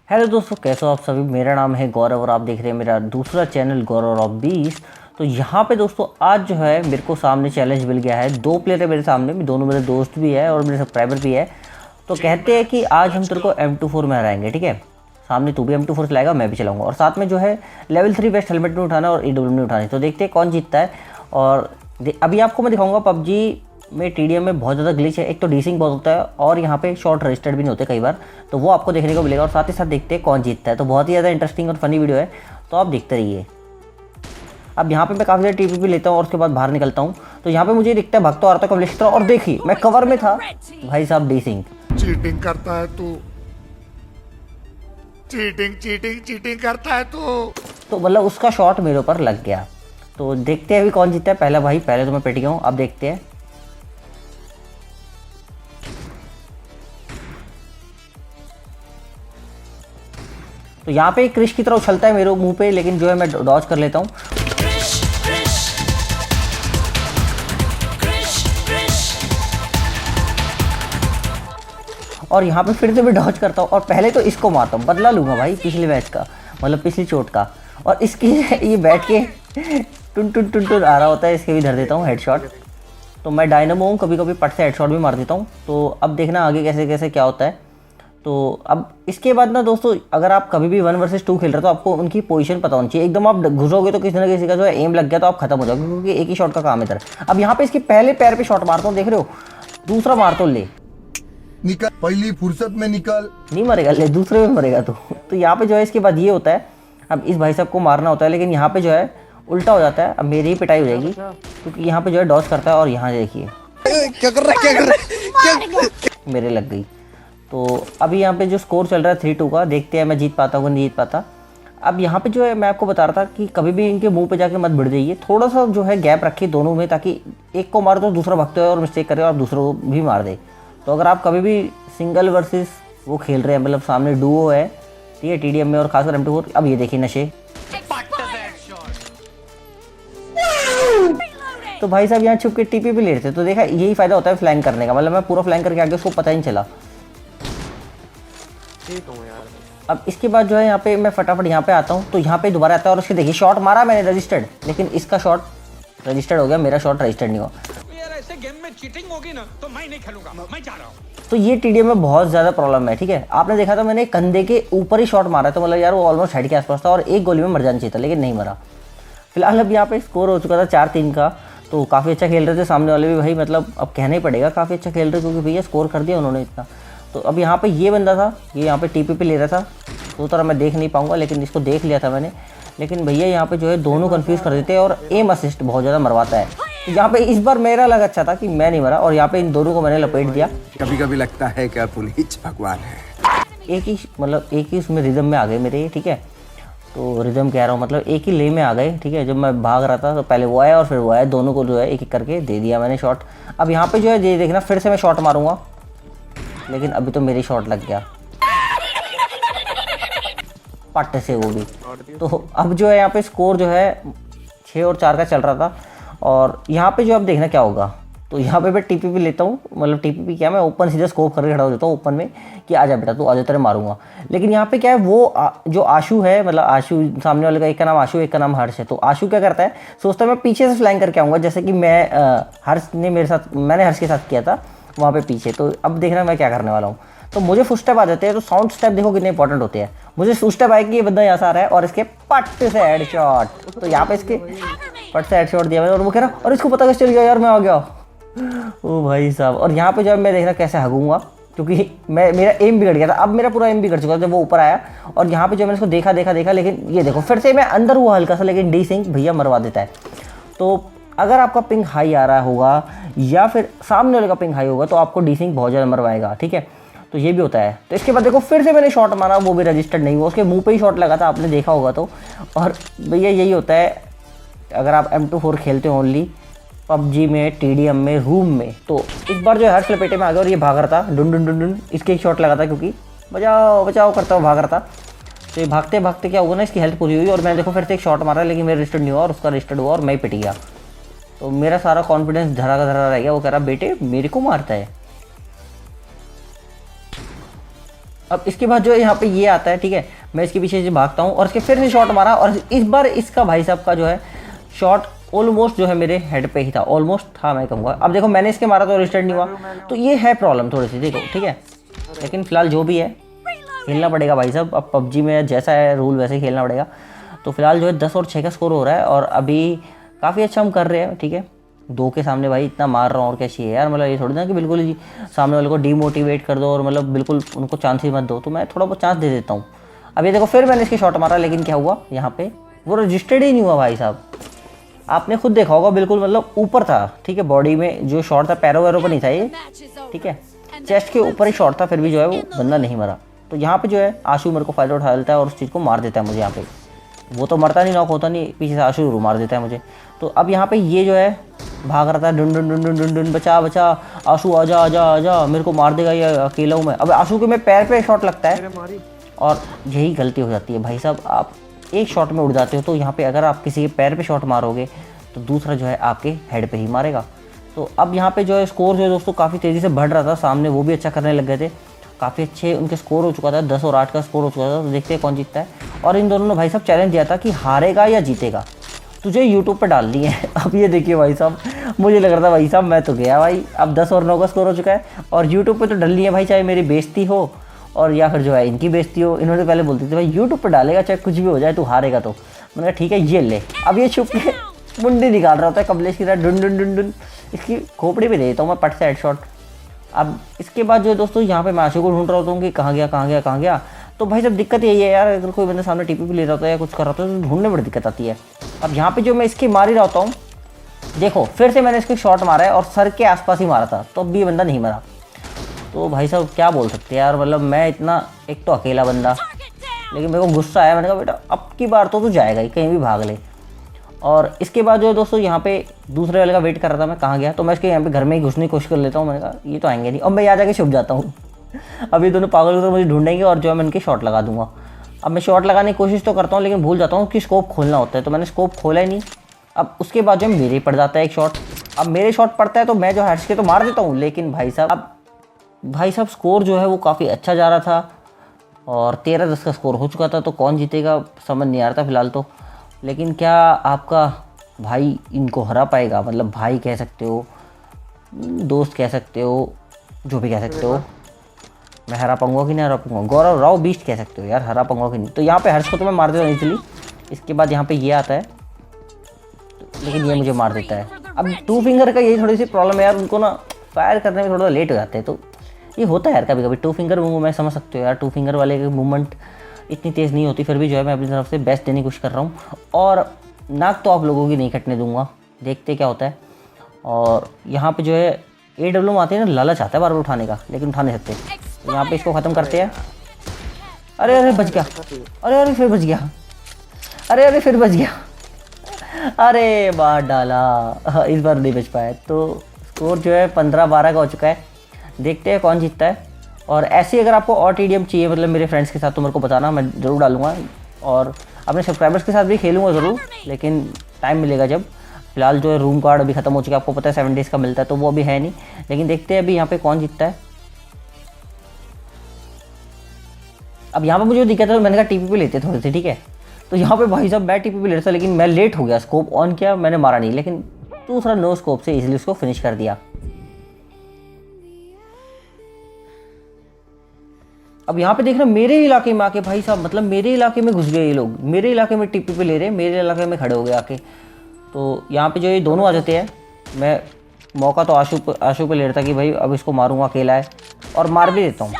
Hello दोस्तों, कैसे हो आप सभी। मेरा नाम है गौरव और आप देख रहे हैं मेरा दूसरा चैनल गौरव ऑफ 20। तो यहाँ पे दोस्तों आज जो है मेरे को सामने चैलेंज मिल गया है। दो प्लेयर है मेरे सामने, दोनों मेरे दोस्त भी है और मेरे सब्सक्राइबर भी है। तो कहते हैं कि आज हम तेरे को M24 में हराएंगे, ठीक है। सामने तू भी M24 चलाएगा, मैं भी चलाऊंगा, और साथ में जो है लेवल 3 बेस्ट हेलमेट नहीं उठाना और EW नहीं उठानी। तो देखते हैं कौन जीतता है। और अभी आपको मैं दिखाऊंगा पबजी में TDM में बहुत ज़्यादा ग्लिच है। एक तो डीसिंग बहुत होता है और यहाँ पे शॉर्ट रजिस्टर्ड भी नहीं होते कई बार, तो वो आपको देखने को मिलेगा। और साथ ही साथ देखते हैं कौन जीतता है। तो बहुत ही ज़्यादा इंटरेस्टिंग और फनी वीडियो है, तो आप देखते रहिए। अब यहाँ पे मैं काफ़ी ज़्यादा TPP लेता हूँ और उसके बाद बाहर निकलता हूँ। तो यहाँ पे मुझे दिखता है भगता आ रहा था कमलेश की तरह, और देखिए मैं कवर में था। भाई साहब डीसिंग चीटिंग करता है तू, चीटिंग करता है तू। तो मतलब उसका शॉट मेरे ऊपर लग गया। तो देखते हैं अभी कौन जीतता है। पहला भाई पहले तो मैं पिट गया हूँ, अब देखते हैं। तो यहाँ पे क्रिश की तरह उछलता है मेरे मुंह पे, लेकिन जो है मैं डॉज कर लेता हूँ। और यहाँ पे फिर से मैं डॉज करता हूँ और पहले तो इसको मारता हूँ, बदला लूँगा भाई पिछले मैच का, मतलब पिछली चोट का। और इसकी ये बैठ के टुन टुन टुन टुन आ रहा होता है, इसके भी धर देता हूँ हेडशॉट। तो मैं डायनामो हूँ, कभी कभी पट से हेडशॉट भी मार देता हूँ। तो अब देखना आगे कैसे कैसे क्या होता है। तो अब इसके बाद ना दोस्तों, अगर आप कभी भी 1 वर्सेस 2 खेल रहे हो तो आपको उनकी पोजीशन पता होनी चाहिए। एकदम आप घुसोगे तो किसी न किसी का जो है एम लग गया तो आप खत्म हो जाओगे, क्योंकि एक ही शॉट का काम है इधर। अब यहाँ पे इसके पहले पैर पे शॉट मारता हूँ, देख रहे हो, दूसरा मारता हूँ, ले निकल, पहली फुर्सत में निकल। नहीं मरेगा, ले दूसरे में मरेगा। तो यहाँ पे जो है इसके बाद ये होता है, अब इस भाई साहब को मारना होता है, लेकिन यहाँ पे जो है उल्टा हो जाता है। अब मेरी ही पिटाई हो जाएगी, क्योंकि यहाँ पे जो है डॉज करता है और यहाँ देखिए क्या कर रहा है मेरे लग गई। तो अभी यहाँ पे जो स्कोर चल रहा है 3-2 का, देखते हैं मैं जीत पाता हूँ नहीं जीत पाता। अब यहाँ पे जो है मैं आपको बता रहा था कि कभी भी इनके मुंह पे जाके मत भिड़ जाइए, थोड़ा सा जो है गैप रखिए दोनों में, ताकि एक को मार दो दूसरा भगते हुए और मिस्टेक करे और दूसरों को भी मार दे। तो अगर आप कभी भी सिंगल वर्सेस वो खेल रहे हैं, मतलब सामने डुओ है, ठीक है, TDM में और खासकर M24। अब ये देखिए नशे, तो भाई साहब यहाँ छुप के TP भी ले रहे थे। तो देखा, यही फायदा होता है फ्लैंक करने का, मतलब मैं पूरा फ्लैंक करके आगे उसको पता ही नहीं चला। अब इसके बाद जो है यहाँ पे मैं फटाफट यहाँ पे आता हूँ, तो यहाँ पे दोबारा आता है और उसके देखिए शॉट मारा मैंने रजिस्टर्ड, लेकिन इसका शॉट रजिस्टर्ड हो गया, मेरा शॉट रजिस्टर्ड नहीं हुआ। यार ऐसे गेम में चीटिंग होगी ना तो मैं नहीं खेलूंगा, मैं जा रहा हूँ। तो ये TDM में बहुत ज़्यादा प्रॉब्लम है, ठीक है। आपने देखा था मैंने कंधे के ऊपर ही शॉट मारा था, मतलब यार वो ऑलमोस्ट हेड के आसपास था और एक गोली में मर जाना चाहिए था, लेकिन नहीं मरा। फिलहाल अब यहाँ पे स्कोर हो चुका था 4-3 का। तो काफ़ी अच्छा खेल रहे थे सामने वाले भी भाई, मतलब अब कहना ही पड़ेगा काफ़ी अच्छा खेल रहे, क्योंकि भैया स्कोर कर दिया उन्होंने इतना। तो अब यहाँ पे ये बंदा था, ये यहाँ पे TPP ले रहा था, तो तरह मैं देख नहीं पाऊंगा, लेकिन इसको देख लिया था मैंने। लेकिन भैया यहाँ पे जो है दोनों कंफ्यूज कर देते हैं और एम असिस्ट बहुत ज़्यादा मरवाता है। तो यहाँ पे इस बार मेरा लग अच्छा था कि मैं नहीं मरा, और यहाँ पे इन दोनों को मैंने लपेट दिया। कभी कभी लगता है क्या पुलिस भगवान है। एक ही उसमें रिदम में आ गए मेरे, ठीक है। तो रिदम कह रहा हूँ, मतलब एक ही ले में आ गए, ठीक है। जब मैं भाग रहा था तो पहले वो आया और फिर वो आया, दोनों को जो है एक एक करके दे दिया मैंने शॉट। अब यहाँ पे जो है ये देखना, फिर से मैं शॉट मारूंगा, लेकिन अभी तो मेरी शॉट लग गया पट से वो भी। तो अब जो है यहाँ पे स्कोर जो है 6 और 4 का चल रहा था। और यहाँ पे जो अब देखना क्या होगा। तो यहाँ पे मैं TPP लेता हूँ, मतलब TPP क्या, मैं ओपन सीधा स्कोप करके खड़ा हो जाता हूँ ओपन में कि आजा बेटा तू आजा, तेरे मारूंगा। लेकिन यहाँ पे क्या है, वो जो आशु है, मतलब आशु सामने वाले का, एक का नाम आशु एक का नाम हर्ष है। तो आशु क्या करता है, सोचता है मैं पीछे से फ्लैंक करके आऊँगा, जैसे कि मैंने हर्ष के साथ किया था वहाँ पे पीछे। तो अब देखना मैं क्या करने वाला हूँ। तो मुझे फुट स्टेप आ जाते हैं, तो साउंड स्टेप देखो कितने इंपॉर्टेंट होते हैं। मुझे फुट स्टेप आए कि ये बंदा यहाँ से आ रहा है और इसके पट से हेडशॉट। तो यहाँ पे इसके पट से हेडशॉट दिया मैंने, और वो कह रहा और इसको पता कैसे चल गया यार मैं आ गया, ओ भाई साहब। और यहाँ पे जब मैं देखना कैसे हगूंगा, क्योंकि मेरा एम बिगड़ गया था। अब मेरा पूरा एम बिगड़ चुका था जब वो ऊपर आया, और यहाँ पे जो मैंने इसको देखा, लेकिन ये देखो फिर से मैं अंदर हुआ हल्का सा, लेकिन डीसिंग भैया मरवा देता है। तो अगर आपका पिंग हाई आ रहा होगा या फिर सामने वाले का पिंग हाई होगा, तो आपको डीसिंग बहुत ज़्यादा मरवाएगा, ठीक है। तो ये भी होता है। तो इसके बाद देखो फिर से मैंने शॉट मारा, वो भी रजिस्टर्ड नहीं हुआ, उसके मुंह पे ही शॉट लगा था, आपने देखा होगा। तो और भैया यही होता है अगर आप M24 खेलते हो ओनली पबजी में, TDM में, रूम में। तो इस बार जो है हर्ष लपेटे में आ गया और ये भाग रहा था, डुन डुन डुन डुन, इसके एक शॉट लगा था, क्योंकि बचाओ बचाओ करता हुआ भाग रहा था। तो ये भागते भागते क्या हुआ ना, इसकी हेल्थ पूरी हुई और मैंने देखो फिर से एक शॉट मारा, लेकिन मेरा रजिस्टर्ड नहीं हुआ और उसका रजिस्टर्ड हुआ और मैं पिट गया। तो मेरा सारा कॉन्फिडेंस धरा का धरा रह गया। वो कह रहा बेटे मेरे को मारता है। अब इसके बाद जो है यहाँ पे ये आता है, ठीक है, मैं इसके पीछे से भागता हूँ और इसके फिर से शॉट मारा और इस बार इसका भाई साहब का जो है शॉट ऑलमोस्ट जो है मेरे हेड पे ही था, ऑलमोस्ट था मैं कहूँगा। अब देखो मैंने इसके मारा तो रिस्टार्ट नहीं हुआ, तो ये है प्रॉब्लम थोड़ी सी, देखो ठीक है। लेकिन फिलहाल जो भी है खेलना पड़ेगा भाई साहब, अब पबजी में जैसा है रूल वैसे ही खेलना पड़ेगा। तो फिलहाल जो है 10 और 6 का स्कोर हो रहा है और अभी काफ़ी अच्छा हम कर रहे हैं, ठीक है। 2 के सामने भाई इतना मार रहा हूँ और क्या चाहिए यार, मतलब ये थोड़ी ना कि बिल्कुल ही सामने वाले को डीमोटिवेट कर दो और मतलब बिल्कुल उनको चांस ही मत दो, तो मैं थोड़ा बहुत चांस दे देता हूँ। अब ये देखो फिर मैंने इसके शॉट मारा, लेकिन क्या हुआ यहाँ पे वो रजिस्टर्ड ही नहीं हुआ भाई साहब। आपने खुद देखा होगा, बिल्कुल मतलब ऊपर था, ठीक है, बॉडी में जो शॉट था, पैरों वैरों पर नहीं था ये, ठीक है, चेस्ट के ऊपर ही शॉट था, फिर भी जो है वो बंदा नहीं मरा। तो यहाँ पे जो है आशु मेरे को फ़ायदा उठा लेता है और उस चीज़ को मार देता है मुझे। यहाँ पे वो तो मरता नहीं, नॉक होता नहीं, पीछे से आशु जरूर मार देता है मुझे। तो अब यहाँ पे ये जो है भाग रहा था, डुन डुन डुन डुन डुन डुन, बचा बचा आशु, आजा आजा आजा, मेरे को मार देगा ये, अकेला हूँ मैं। अब आशु के में पैर पे शॉट लगता है और यही गलती हो जाती है भाई साहब, आप एक शॉट में उड़ जाते हो। तो यहाँ पे अगर आप किसी के पैर पे शॉट मारोगे तो दूसरा जो है आपके हेड पे ही मारेगा। तो अब यहाँ पे जो है स्कोर जो है दोस्तों काफ़ी तेज़ी से बढ़ रहा था, सामने वो भी अच्छा करने लग गए थे, काफ़ी अच्छे उनके स्कोर हो चुका था, 10 और 8 का स्कोर हो चुका था। तो देखते हैं कौन जीतता है। और इन दोनों ने भाई साहब चैलेंज दिया था कि हारेगा या जीतेगा तुझे यूट्यूब पर डालनी है। अब ये देखिए भाई साहब, मुझे लग रहा था भाई साहब मैं तो गया भाई, अब 10 और 9 का स्कोर हो चुका है और यूट्यूब पे तो डलनी है भाई, चाहे मेरी बेइज्जती हो और या फिर जो है इनकी बेइज्जती हो। इन्होंने पहले बोलते थे भाई यूट्यूब पर डालेगा चाहे कुछ भी हो जाए, तू हारेगा तो। मैंने कहा ठीक है ये ले। अब ये छुप के मुंडी निकाल रहा होता है कमलेश की तरह, डुन डुन डुन डुन, इसकी खोपड़ी पे दे देता हूँ मैं पट से हेडशॉट। अब इसके बाद जो है दोस्तों यहाँ पे मैं आशु को ढूंढ रहा होता हूँ कि कहाँ गया कहाँ गया कहाँ गया। तो भाई साहब दिक्कत यही है यार, अगर कोई बंदा सामने टीपी ले रहा होता है या कुछ कर रहा होता है तो ढूंढने में बड़ी दिक्कत आती है। अब यहाँ पे जो मैं इसकी मार ही रहा होता हूँ, देखो फिर से मैंने इसको शॉट मारा है और सर के आसपास ही मारा था, तो अब भी बंदा नहीं मरा। तो भाई साहब क्या बोल सकते हैं यार, मतलब मैं इतना, एक तो अकेला बंदा, लेकिन मेरे को गुस्सा आया, मैंने कहा बेटा अब की बार तो तू जाएगा ही, कहीं भी भाग ले। और इसके बाद जो है दोस्तों यहाँ पे दूसरे वाले का वेट कर रहा था, मैं कहाँ गया, तो मैं इसके यहाँ पे घर में ही घुसने की कोशिश कर लेता हूँ। मैंने कहा ये तो आएंगे नहीं, अब मैं यहाँ जाके छुप जाता हूँ। अब ये दोनों पागल तो मुझे ढूंढेंगे और जो है मैं इनके शॉट लगा दूंगा। अब मैं शॉट लगाने की कोशिश तो करता हूँ लेकिन भूल जाता हूँ कि स्कोप खोलना होता है, तो मैंने स्कोप खोला ही नहीं। अब उसके बाद जो है मेरे ही पड़ जाता है एक शॉट। अब मेरे शॉट पड़ता है तो मैं जो हर्ष के तो मार देता हूँ, लेकिन भाई साहब स्कोर जो है वो काफ़ी अच्छा जा रहा था और 13-10 का स्कोर हो चुका था। तो कौन जीतेगा समझ नहीं आ रहा था फिलहाल तो। लेकिन क्या आपका भाई इनको हरा पाएगा, मतलब भाई कह सकते हो, दोस्त कह सकते हो, जो भी कह सकते हो, मैं हरा पाऊंगा कि नहीं हरा पाऊंगा, गौरव राव बीस्ट कह सकते हो यार, हरा पाऊंगा कि नहीं। तो यहाँ पे हर्ष को तो मैं मार देता हूँ इजीली। इसके बाद यहाँ पे ये आता है, लेकिन ये मुझे मार देता है। अब 2 फिंगर का यही थोड़ी सी प्रॉब्लम है यार, उनको ना फायर करने में थोड़ा लेट हो जाते हैं, तो ये होता है यार कभी कभी। 2 फिंगर मैं समझ सकते हो यार, 2 फिंगर वाले की मूवमेंट इतनी तेज़ नहीं होती, फिर भी जो है मैं अपनी तरफ से बेस्ट देने की कोशिश कर रहा हूँ। और नाक तो आप लोगों की नहीं कटने दूंगा, देखते क्या होता है। और यहाँ पे जो है AW आते हैं ना, लालच आता है बार बार उठाने का, लेकिन उठा नहीं सकते। तो यहाँ पे इसको ख़त्म करते हैं। अरे अरे बच गया, अरे अरे फिर बच गया, अरे अरे फिर बच गया, अरे बार डाला, इस बार नहीं बच पाया। तो स्कोर जो है 15-12 का हो चुका है। देखते हैं कौन जीतता है। और ऐसे ही अगर आपको और TDM चाहिए, मतलब मेरे फ्रेंड्स के साथ, तो मेरे को बताना, मैं ज़रूर डालूंगा। और अपने सब्सक्राइबर्स के साथ भी खेलूंगा ज़रूर, लेकिन टाइम मिलेगा जब। फिलहाल जो है रूम कार्ड अभी ख़त्म हो चुका है, आपको पता है 7 डेज़ का मिलता है, तो वो अभी है नहीं। लेकिन देखते हैं अभी यहाँ पे कौन जीतता है। अब यहाँ पे मुझे दिक्कत है, मैंने कहा TPP लेते थोड़े से, ठीक है। तो यहाँ पे भाई साहब मैं TPP लेता था, लेकिन मैं लेट हो गया, स्कोप ऑन किया मैंने, मारा नहीं, लेकिन दूसरा नो स्कोप से इजीली उसको फिनिश कर दिया। अब यहाँ पे देख रहे हैं मेरे इलाके में आके भाई साहब, मतलब मेरे इलाके में घुस गए ये लोग, मेरे इलाके में TPP ले रहे हैं, मेरे इलाके में खड़े हो गए आके। तो यहाँ पे जो ये दोनों आ जाते हैं, मैं मौका तो आशु पे ले रहा था कि भाई अब इसको मारूंगा, अकेला है, और मार भी देता हूँ।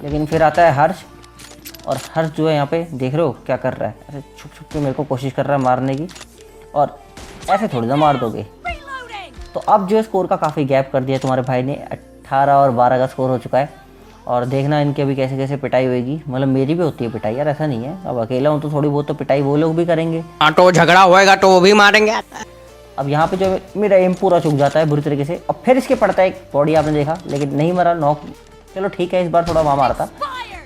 लेकिन फिर आता है हर्ष, और हर्ष जो है यहाँ पे देख रहे हो क्या कर रहा है, ऐसे छुप छुप के मेरे को कोशिश कर रहा है मारने की, और ऐसे थोड़ी ना मार दोगे। तो अब जो है स्कोर का काफ़ी गैप कर दिया तुम्हारे भाई ने, 18 और 12 का स्कोर हो चुका है। और देखना इनके अभी कैसे कैसे पिटाई होएगी, मतलब मेरी भी होती है पिटाई यार, ऐसा नहीं है। अब अकेला हूँ तो थोड़ी बहुत तो पिटाई वो लोग भी करेंगे, तो झगड़ा होएगा तो वो भी मारेंगे। अब यहाँ पे जो मेरा एम पूरा चुक जाता है बुरी तरीके से। अब फिर इसके पड़ता है एक बॉडी, आपने देखा, लेकिन नहीं मरा, नॉक। चलो ठीक है, इस बार थोड़ा वहाँ मारा था,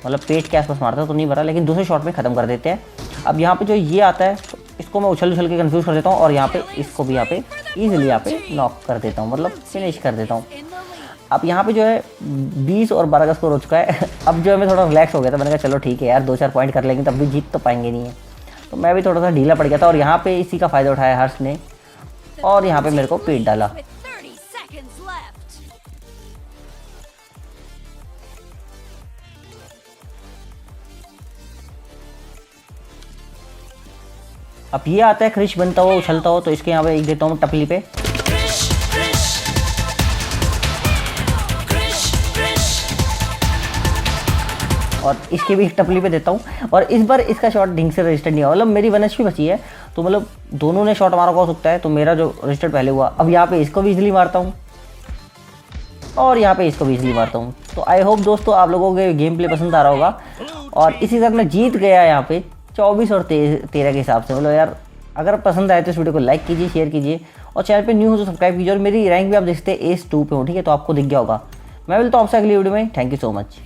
मतलब पेट के आसपास मारता तो नहीं मरा, लेकिन दूसरे शॉट में ख़त्म कर देते हैं। अब यहाँ पे जो ये आता है, तो इसको मैं उछल उछल के कंफ्यूज कर देता हूँ, और यहाँ पे इसको भी यहाँ पे ईजिली यहाँ पे नॉक कर देता हूँ, मतलब फिनिश कर देता हूँ। अब यहाँ पे जो है 20 और 12 का स्कोर हो चुका है। अब जो है मैं थोड़ा रिलैक्स हो गया था, मैंने कहा चलो ठीक है यार 2-4 पॉइंट कर लेंगे, तब भी जीत तो पाएंगे नहीं है। तो मैं भी थोड़ा सा ढीला पड़ गया था और यहाँ पे इसी का फ़ायदा उठाया हर्ष ने और यहाँ पे मेरे को पीट डाला। अब ये आता है क्रिश बनता हुआ उछलता हो, तो इसके यहाँ पे एक देता हूँ टपली पे। और इसके भी टपली पे देता हूँ और इस बार इसका शॉट ढंग से रजिस्टर्ड नहीं हुआ, मतलब मेरी 1 HP बची है, तो मतलब दोनों ने शॉट मारा हो सकता है, तो मेरा जो रजिस्टर्ड पहले हुआ। अब यहाँ पे इसको भी इजीली मारता हूँ और यहाँ पे इसको भी इजीली मारता हूँ। तो आई होप दोस्तों आप लोगों को गेम प्ले पसंद आ रहा होगा और इसी के साथ मैं जीत गया यहाँ पे 24 और 13 के हिसाब से। मतलब यार अगर पसंद आए तो इस वीडियो को लाइक कीजिए, शेयर कीजिए और चैनल पे न्यू हो तो सब्सक्राइब कीजिए। और मेरी रैंक भी आप देखते हैं एस 2 पे हो, ठीक है, तो आपको दिख गया होगा। मैं मिलता हूँ आपसे अगली वीडियो में। Thank you so much.